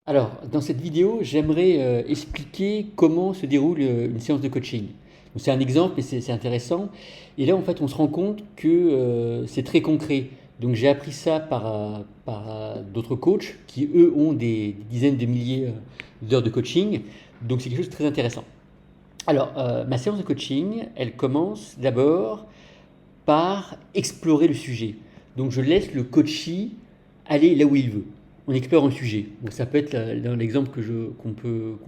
Alors, dans cette vidéo, j'aimerais expliquer comment se déroule une séance de coaching. Donc, c'est un exemple, mais c'est intéressant. Et là, en fait, on se rend compte que c'est très concret. Donc, j'ai appris ça par d'autres coachs qui, eux, ont des dizaines de milliers d'heures de coaching. Donc, c'est quelque chose de très intéressant. Alors, ma séance de coaching, elle commence d'abord par explorer le sujet. Donc, je laisse le coachee aller là où il veut. On explore un sujet. Donc ça peut être dans l'exemple qu'on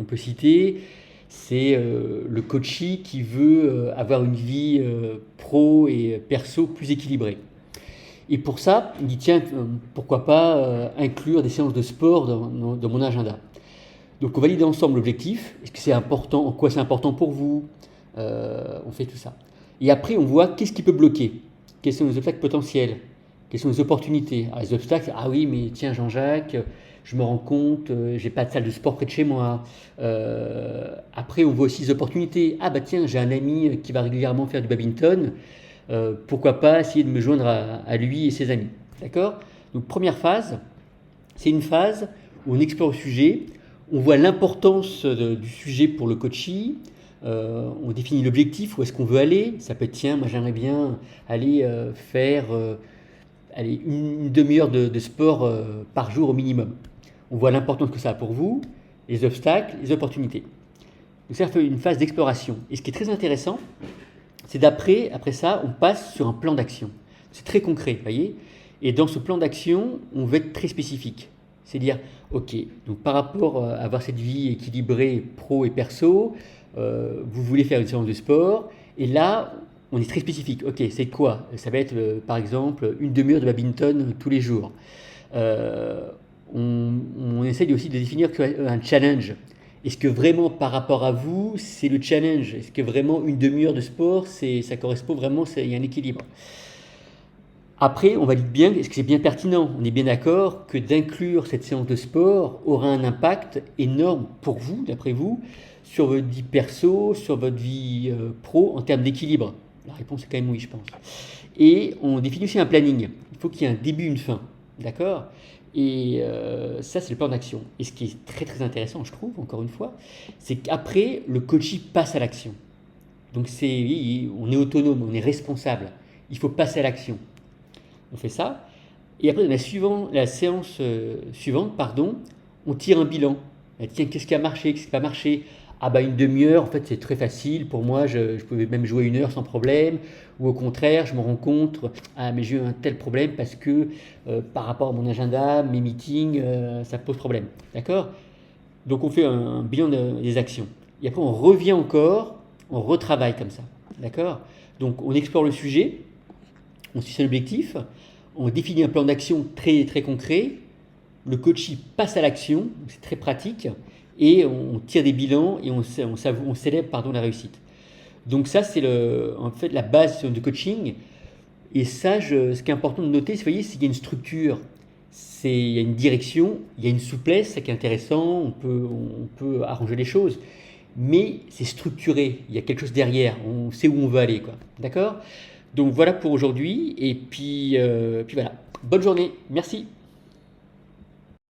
peut citer, c'est le coachee qui veut avoir une vie pro et perso plus équilibrée. Et pour ça, il dit tiens, pourquoi pas inclure des séances de sport dans mon agenda. Donc on valide ensemble l'objectif. Est-ce que c'est important? En quoi c'est important pour vous? On fait tout ça. Et après, on voit qu'est-ce qui peut bloquer. Quels sont les obstacles potentiels? Quelles sont les opportunités? Les obstacles, ah oui, mais tiens Jean-Jacques, je me rends compte, j'ai pas de salle de sport près de chez moi. Après, on voit aussi les opportunités. Ah bah tiens, j'ai un ami qui va régulièrement faire du badminton. Pourquoi pas essayer de me joindre à lui et ses amis. D'accord? Donc première phase, c'est une phase où on explore le sujet, on voit l'importance du sujet pour le coaching, on définit l'objectif, où est-ce qu'on veut aller. Ça peut être, tiens, moi j'aimerais bien aller faire une demi-heure de sport par jour au minimum. On voit l'importance que ça a pour vous, les obstacles, les opportunités. Donc ça fait une phase d'exploration. Et ce qui est très intéressant, c'est après ça, on passe sur un plan d'action. C'est très concret, vous voyez. Et dans ce plan d'action, on veut être très spécifique. C'est-à-dire, ok, donc par rapport à avoir cette vie équilibrée pro et perso, vous voulez faire une séance de sport, et là, on est très spécifique. Ok, c'est quoi? Ça va être par exemple une demi-heure de badminton tous les jours. Euh, on essaye aussi de définir un challenge. Est-ce que vraiment par rapport à vous, c'est le challenge? Est-ce que vraiment une demi-heure de sport, ça correspond vraiment, il y a un équilibre? Après, on valide bien, est-ce que c'est bien pertinent? On est bien d'accord que d'inclure cette séance de sport aura un impact énorme pour vous, d'après vous, sur votre vie perso, sur votre vie pro, en termes d'équilibre? La réponse est quand même oui, je pense. Et on définit aussi un planning. Il faut qu'il y ait un début, une fin. D'accord? Et ça, c'est le plan d'action. Et ce qui est très très intéressant, je trouve, encore une fois, c'est qu'après, le coach passe à l'action. Donc on est autonome, on est responsable. Il faut passer à l'action. On fait ça. Et après, dans la séance suivante, pardon, on tire un bilan. Tiens, qu'est-ce qui a marché, qu'est-ce qui n'a pas marché? Ah bah une demi-heure, en fait c'est très facile. Pour moi, je pouvais même jouer une heure sans problème. Ou au contraire, je me rends compte, ah mais j'ai eu un tel problème parce que par rapport à mon agenda, mes meetings, ça pose problème. D'accord? Donc on fait un bilan des actions. Et après on revient encore, on retravaille comme ça. D'accord? Donc on explore le sujet, on suit l'objectif, on définit un plan d'action très, très concret, le coach passe à l'action, c'est très pratique, et on tire des bilans et on célèbre la réussite. Donc ça, c'est en fait la base du coaching. Et ça, ce qui est important de noter, vous voyez, c'est qu'il y a une structure, il y a une direction, il y a une souplesse, ça qui est intéressant, on peut arranger les choses, mais c'est structuré, il y a quelque chose derrière, on sait où on veut aller, quoi. D'accord? Donc voilà pour aujourd'hui, et puis voilà. Bonne journée, merci.